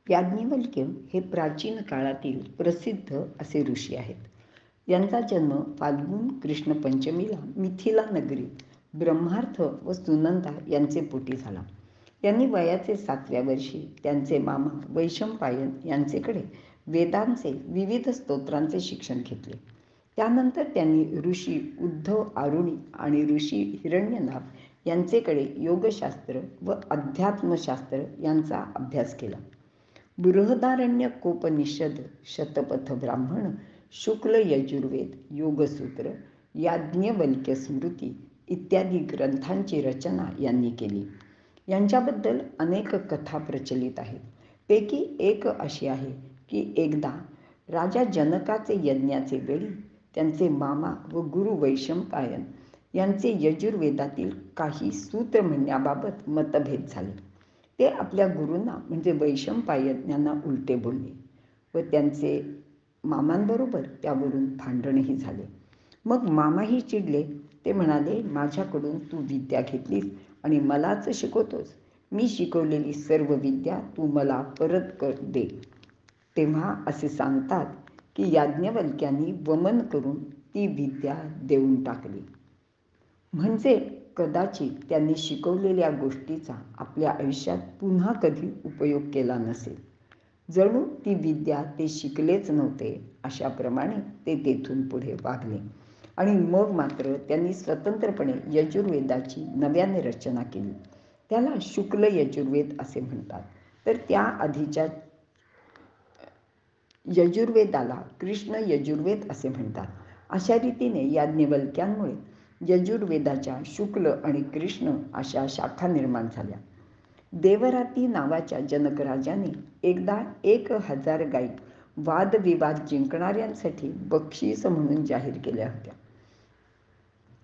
याज्ञवल्क्य हे प्राचीन काळातील प्रसिद्ध असे ऋषी आहेत. यांचा जन्म फाल्गुन कृष्ण पंचमीला मिथिला नगरीत ब्रह्मार्थ व सुनंदा यांचे पोटी झाला. त्यांनी वयाचे 7व्या वर्षी त्यांचे मामा वैशंपायन यांचेकडे वेदांचे विविध स्तोत्रांचे शिक्षण घेतले. त्यानंतर त्यांनी ऋषी उद्धव आरुणी आणि ऋषी हिरण्यनाभ यांचेकडे योगशास्त्र व अध्यात्मशास्त्र यांचा अभ्यास केला. बृहदारण्यकोपनिषद, शतपथ ब्राह्मण, शुक्ल यजुर्वेद, योगसूत्र, याज्ञवल्क्य स्मृती इत्यादी ग्रंथांची रचना यांनी केली. यांच्याबद्दल अनेक कथा प्रचलित आहेत. पैकी एक अशी आहे की एकदा राजा जनकाचे यज्ञाचे वेळी त्यांचे मामा व गुरु वैशंपायन यांचे यजुर्वेदातील काही सूत्र म्हणण्याबाबत मतभेद झाले. ते आपल्या गुरूंना म्हणजे वैशंपायन यांना उलटे बोलले व त्यांचे मामांबरोबर त्यावरून भांडणही झाले. मग मामाही चिडले. ते म्हणाले, माझ्याकडून तू विद्या घेतलीस आणि मलाच शिकवतोस. मी शिकवलेली सर्व विद्या तू मला परत दे. तेव्हा असे सांगतात की याज्ञवल्क्यांनी वमन करून ती विद्या देऊन टाकली. म्हणजे कदाचित त्यांनी शिकवलेल्या गोष्टीचा आपल्या आयुष्यात पुन्हा कधी उपयोग केला नसेल. जणू ती विद्या ते शिकलेच नव्हते अशाप्रमाणे ते तेथून पुढे वागले. आणि मग मात्र त्यांनी स्वतंत्रपणे यजुर्वेदाची नव्याने रचना केली. त्याला शुक्ल यजुर्वेद असे म्हणतात. तर त्या आधीच्या यजुर्वेदाला कृष्ण यजुर्वेद असे म्हणतात. अशा रीतीने याज्ञवल्क्यांमुळे यजुर्वेदाच्या शुक्ल आणि कृष्ण अशा शाखा निर्माण झाल्या. देवराती नावाच्या जनकराजाने एकदा 1000 गायी वादविवाद जिंकणाऱ्यांसाठी बक्षीस म्हणून जाहीर केल्या होत्या.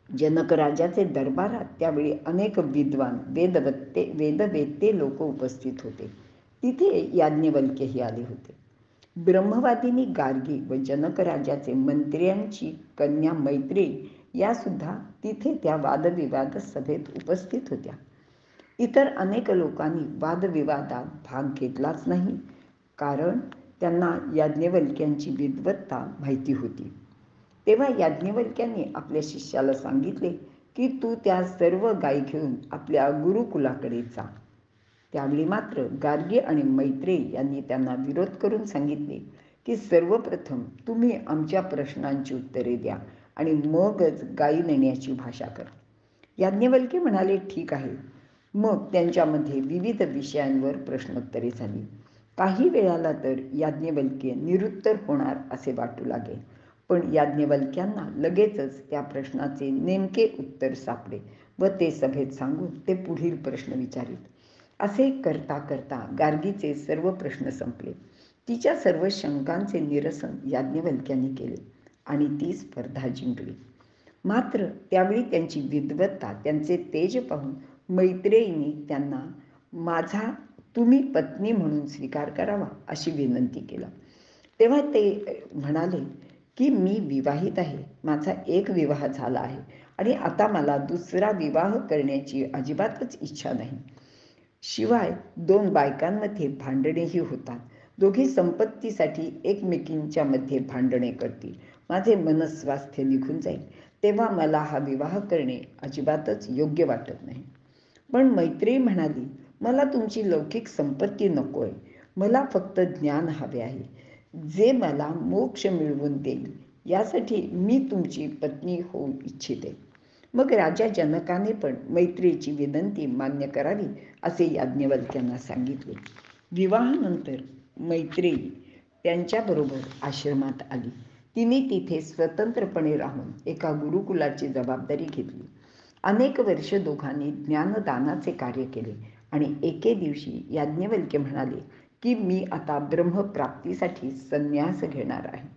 जनकराजाचे दरबारात त्यावेळी अनेक विद्वान वेदवेत्ते लोक उपस्थित होते. तिथे याज्ञवल्क्यही आले होते. ब्रह्मवादिनी गार्गी व जनकराजाचे मंत्र्यांची कन्या मैत्रेयी या सुद्धा तिथे त्या वादविवाद सभेत उपस्थित होत्या. इतर अनेक लोकांनी वादविवादात भाग घेतलाच नाही, कारण त्यांना याज्ञवल्क्यांची विद्वत्ता माहिती होती. तेव्हा याज्ञवल्क्यांनी आपल्या शिष्याला सांगितले की तू त्या सर्व गायी घेऊन आपल्या गुरुकुलाकडे जा. त्यावेळी मात्र गार्गी आणि मैत्रेयी यांनी त्यांना विरोध करून सांगितले की सर्वप्रथम तुम्ही आमच्या प्रश्नांची उत्तरे द्या आणि मगच गायी नेण्याची भाषा करा. याज्ञवल्क्य म्हणाले, ठीक आहे. मग त्यांच्यामध्ये विविध विषयांवर प्रश्नोत्तरे झाली. काही वेळाला तर याज्ञवल्क्य निरुत्तर होणार असे वाटू लागेल. पण याज्ञवल्क्यांना लगेचच त्या प्रश्नाचे नेमके उत्तर सापडे व ते सभेत सांगून ते पुढील प्रश्न विचारित. असे करता करता गार्गीचे सर्व प्रश्न संपले. तिच्या सर्व शंकांचे निरसन याज्ञवल्क्यांनी केले आणि ती स्पर्धा जिंकली. मात्र त्यावेळी त्यांची विद्वत्ता, त्यांचे तेज पाहून मैत्रेयींनी त्यांना माझा तुम्ही पत्नी म्हणून स्वीकार करावा अशी विनंती केली. तेव्हा ते म्हणाले की मी विवाहित आहे. माझा एक विवाह झाला आहे आणि आता मला दुसरा विवाह करण्याची अजिबातच इच्छा नाही. शिवाय 2 बायकांमध्ये भांडणेही होतात. दोघी संपत्तीसाठी एकमेकींच्या मध्ये भांडणे करतील. माझे मनस्वास्थ्य निघून जाईल. तेव्हा मला हा विवाह करणे अजिबातच योग्य वाटत नाही. पण मैत्रेयी म्हणाली, मला तुमची लौकिक संपत्ती नको आहे. मला फक्त ज्ञान हवे आहे, जे मला मोक्ष मिळवून देईल. यासाठी मी तुमची पत्नी होऊ इच्छिते. मग राजा जनकाने पण मैत्रेयीची विनंती मान्य करावी असे याज्ञवल्क्यांना सांगितले. विवाहानंतर मैत्रेयी त्यांच्याबरोबर आश्रमात आली. तिने तिथे स्वतंत्रपणे राहून एका गुरुकुलाची जबाबदारी घेतली. अनेक वर्ष दोघांनी ज्ञानदानाचे कार्य केले आणि एके दिवशी याज्ञवल्क्य म्हणाले की मी आता ब्रह्मप्राप्तीसाठी संन्यास घेणार आहे.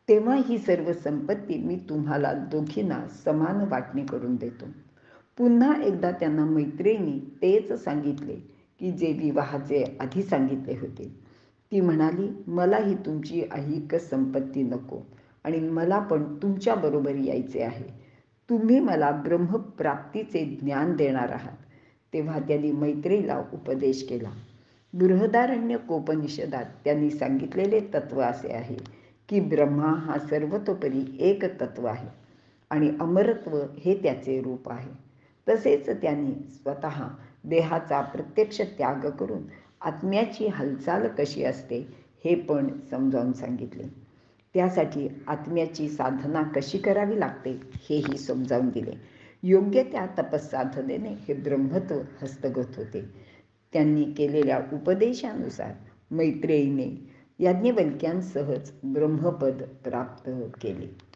तेव्हा ही सर्व संपत्ती मी तुम्हाला दोघींना समान वाटणी करून देतो. पुन्हा एकदा त्यांना मैत्रेयींनी तेच सांगितले की जे विवाहाचे आधी सांगितले होते. ती म्हणाली, मला ही तुमची ऐहिक संपत्ती नको आणि मला पण तुमच्याबरोबर यायचे आहे. तुम्ही मला ब्रह्मप्राप्तीचे ज्ञान देणार आहात. तेव्हा त्यांनी मैत्रेयीला उपदेश केला बृहदारण्यकोपनिषदात त्यांनी सांगितलेले तत्व असे आहे की ब्रह्मा हा सर्वतोपरी एक तत्व आहे आणि अमरत्व हे त्याचे रूप आहे. तसेच त्यांनी स्वतः देहाचा प्रत्यक्ष त्याग करून आत्म्याची हालचाल कशी असते हे पण समजावून सांगितले. त्यासाठी आत्म्याची साधना कशी करावी लागते हेही समजावून दिले. योग्य त्या तपस्साधनेने हे ब्रह्मत्व हस्तगत होते. त्यांनी केलेल्या उपदेशानुसार मैत्रेयीने याज्ञवल्क्यांसहज ब्रह्मपद प्राप्त केले.